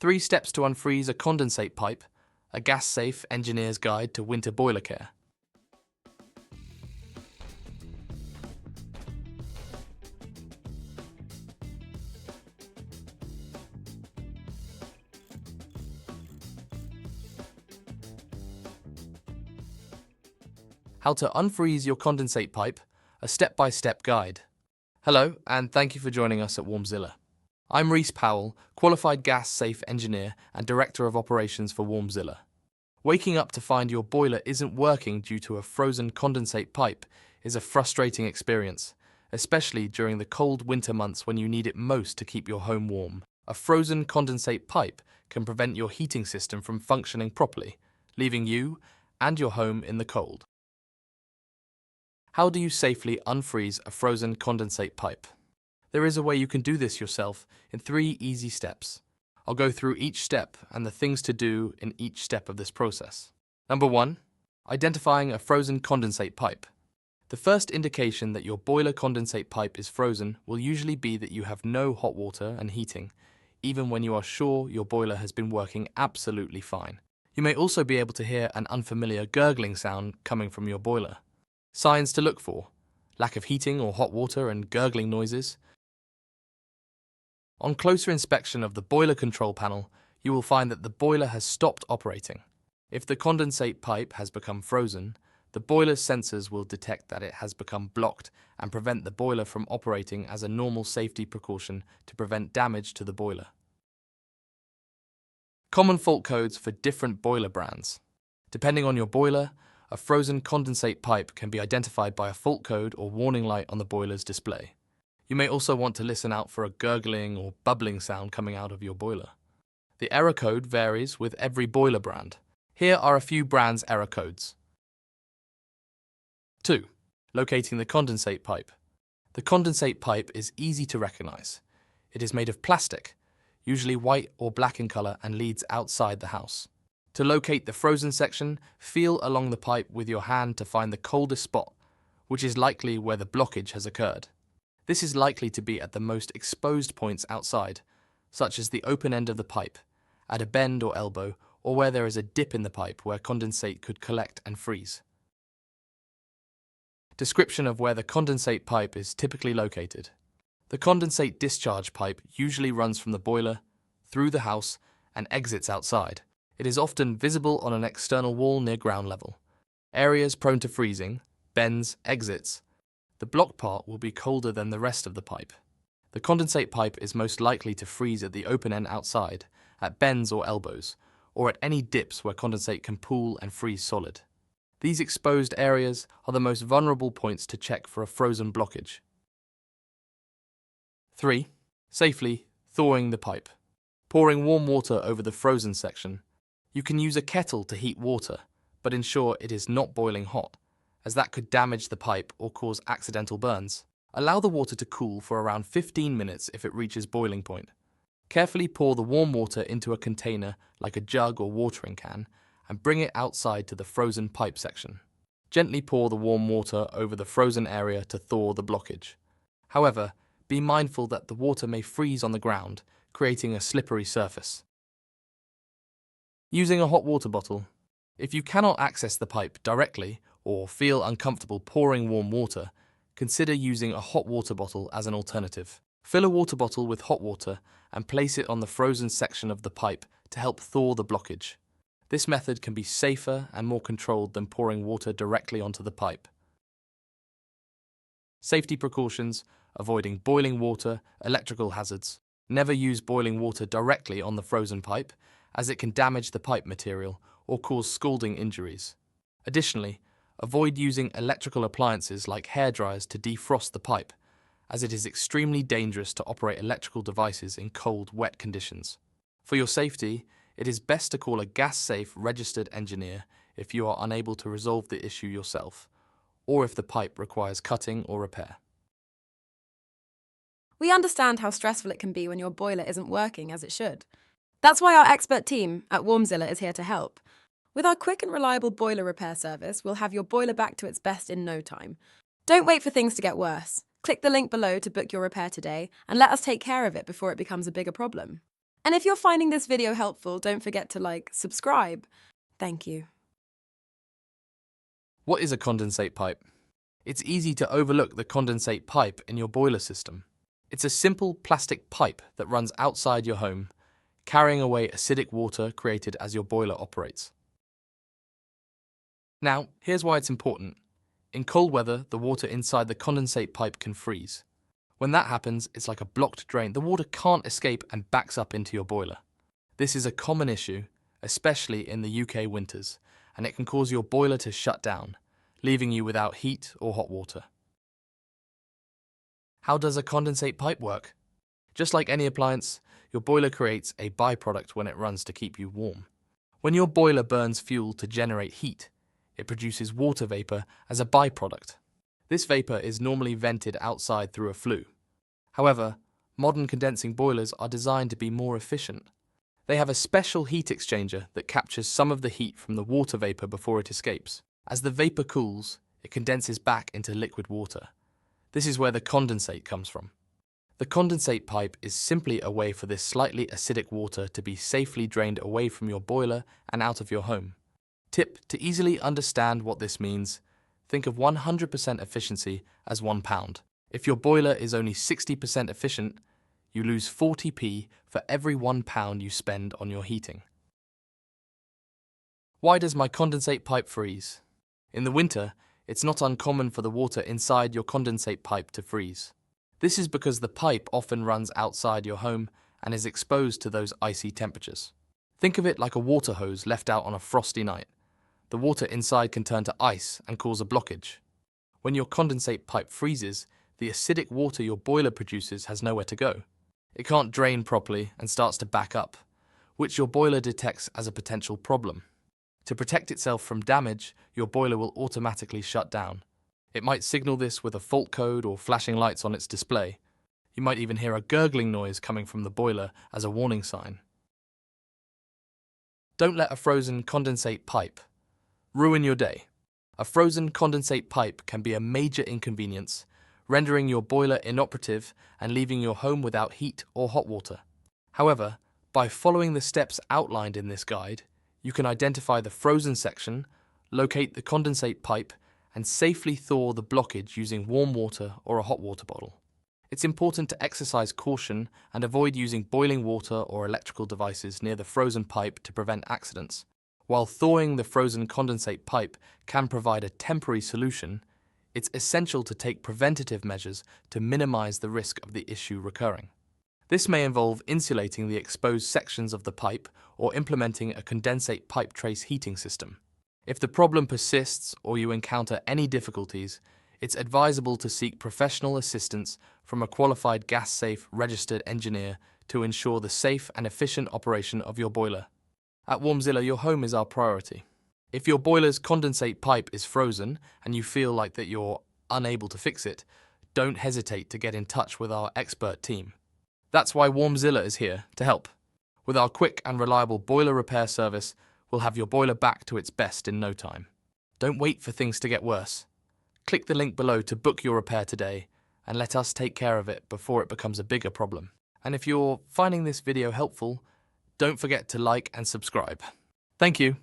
3 steps to unfreeze a condensate pipe, a gas-safe engineer's guide to winter boiler care. How to unfreeze your condensate pipe, a step-by-step guide. Hello, and thank you for joining us at Warmzilla. I'm Reese Powell, Qualified Gas-Safe Engineer and Director of Operations for Warmzilla. Waking up to find your boiler isn't working due to a frozen condensate pipe is a frustrating experience, especially during the cold winter months when you need it most to keep your home warm. A frozen condensate pipe can prevent your heating system from functioning properly, leaving you and your home in the cold. How do you safely unfreeze a frozen condensate pipe? There is a way you can do this yourself in 3 easy steps. I'll go through each step and the things to do in each step of this process. Number 1. Identifying a frozen condensate pipe. The first indication that your boiler condensate pipe is frozen will usually be that you have no hot water and heating, even when you are sure your boiler has been working absolutely fine. You may also be able to hear an unfamiliar gurgling sound coming from your boiler. Signs to look for: lack of heating or hot water and gurgling noises. On closer inspection of the boiler control panel, you will find that the boiler has stopped operating. If the condensate pipe has become frozen, the boiler's sensors will detect that it has become blocked and prevent the boiler from operating as a normal safety precaution to prevent damage to the boiler. Common fault codes for different boiler brands. Depending on your boiler, a frozen condensate pipe can be identified by a fault code or warning light on the boiler's display. You may also want to listen out for a gurgling or bubbling sound coming out of your boiler. The error code varies with every boiler brand. Here are a few brands' error codes. 2. Locating the condensate pipe. The condensate pipe is easy to recognize. It is made of plastic, usually white or black in color, and leads outside the house. To locate the frozen section, feel along the pipe with your hand to find the coldest spot, which is likely where the blockage has occurred. This is likely to be at the most exposed points outside, such as the open end of the pipe, at a bend or elbow, or where there is a dip in the pipe where condensate could collect and freeze. Description of where the condensate pipe is typically located. The condensate discharge pipe usually runs from the boiler, through the house, and exits outside. It is often visible on an external wall near ground level. Areas prone to freezing, bends, exits. The blocked part will be colder than the rest of the pipe. The condensate pipe is most likely to freeze at the open end outside, at bends or elbows, or at any dips where condensate can pool and freeze solid. These exposed areas are the most vulnerable points to check for a frozen blockage. 3. Safely thawing the pipe. Pouring warm water over the frozen section. You can use a kettle to heat water, but ensure it is not boiling hot, as that could damage the pipe or cause accidental burns. Allow the water to cool for around 15 minutes if it reaches boiling point. Carefully pour the warm water into a container like a jug or watering can and bring it outside to the frozen pipe section. Gently pour the warm water over the frozen area to thaw the blockage. However, be mindful that the water may freeze on the ground, creating a slippery surface. Using a hot water bottle. If you cannot access the pipe directly or feel uncomfortable pouring warm water, consider using a hot water bottle as an alternative. Fill a water bottle with hot water and place it on the frozen section of the pipe to help thaw the blockage. This method can be safer and more controlled than pouring water directly onto the pipe. Safety precautions: avoiding boiling water, electrical hazards. Never use boiling water directly on the frozen pipe, as it can damage the pipe material or cause scalding injuries. Additionally, avoid using electrical appliances like hairdryers to defrost the pipe, as it is extremely dangerous to operate electrical devices in cold, wet conditions. For your safety, it is best to call a gas-safe registered engineer if you are unable to resolve the issue yourself, or if the pipe requires cutting or repair. We understand how stressful it can be when your boiler isn't working as it should. That's why our expert team at Warmzilla is here to help. With our quick and reliable boiler repair service, we'll have your boiler back to its best in no time. Don't wait for things to get worse. Click the link below to book your repair today and let us take care of it before it becomes a bigger problem. And if you're finding this video helpful, don't forget to subscribe. Thank you. What is a condensate pipe? It's easy to overlook the condensate pipe in your boiler system. It's a simple plastic pipe that runs outside your home, carrying away acidic water created as your boiler operates. Now, here's why it's important. In cold weather, the water inside the condensate pipe can freeze. When that happens, it's like a blocked drain. The water can't escape and backs up into your boiler. This is a common issue, especially in the UK winters, and it can cause your boiler to shut down, leaving you without heat or hot water. How does a condensate pipe work? Just like any appliance, your boiler creates a byproduct when it runs to keep you warm. When your boiler burns fuel to generate heat, it produces water vapor as a byproduct. This vapor is normally vented outside through a flue. However, modern condensing boilers are designed to be more efficient. They have a special heat exchanger that captures some of the heat from the water vapor before it escapes. As the vapor cools, it condenses back into liquid water. This is where the condensate comes from. The condensate pipe is simply a way for this slightly acidic water to be safely drained away from your boiler and out of your home. Tip: to easily understand what this means, think of 100% efficiency as £1. If your boiler is only 60% efficient, you lose 40p for every £1 you spend on your heating. Why does my condensate pipe freeze? In the winter, it's not uncommon for the water inside your condensate pipe to freeze. This is because the pipe often runs outside your home and is exposed to those icy temperatures. Think of it like a water hose left out on a frosty night. The water inside can turn to ice and cause a blockage. When your condensate pipe freezes, the acidic water your boiler produces has nowhere to go. It can't drain properly and starts to back up, which your boiler detects as a potential problem. To protect itself from damage, your boiler will automatically shut down. It might signal this with a fault code or flashing lights on its display. You might even hear a gurgling noise coming from the boiler as a warning sign. Don't let a frozen condensate pipe ruin your day. A frozen condensate pipe can be a major inconvenience, rendering your boiler inoperative and leaving your home without heat or hot water. However, by following the steps outlined in this guide, you can identify the frozen section, locate the condensate pipe, and safely thaw the blockage using warm water or a hot water bottle. It's important to exercise caution and avoid using boiling water or electrical devices near the frozen pipe to prevent accidents. While thawing the frozen condensate pipe can provide a temporary solution, it's essential to take preventative measures to minimize the risk of the issue recurring. This may involve insulating the exposed sections of the pipe or implementing a condensate pipe trace heating system. If the problem persists or you encounter any difficulties, it's advisable to seek professional assistance from a qualified gas-safe registered engineer to ensure the safe and efficient operation of your boiler. At Warmzilla, your home is our priority. If your boiler's condensate pipe is frozen and you feel like that you're unable to fix it, don't hesitate to get in touch with our expert team. That's why Warmzilla is here to help. With our quick and reliable boiler repair service, we'll have your boiler back to its best in no time. Don't wait for things to get worse. Click the link below to book your repair today and let us take care of it before it becomes a bigger problem. And if you're finding this video helpful, don't forget to like and subscribe. Thank you.